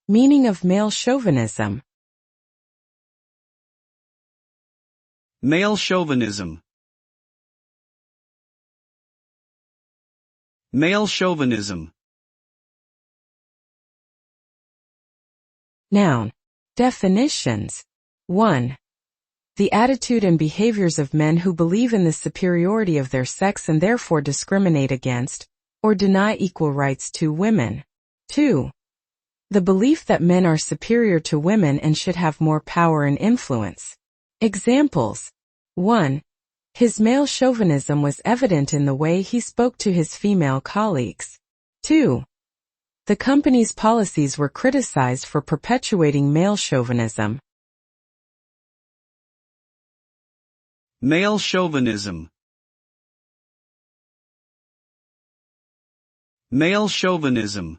Meaning of male chauvinism. Male chauvinism. Male chauvinism. Noun. Definitions. 1. The attitude and behaviors of men who believe in the superiority of their sex and therefore discriminate against, or deny equal rights to women. 2. The belief that men are superior to women and should have more power and influence. Examples. 1. His male chauvinism was evident in the way he spoke to his female colleagues. 2. The company's policies were criticized for perpetuating male chauvinism. Male chauvinism. Male chauvinism.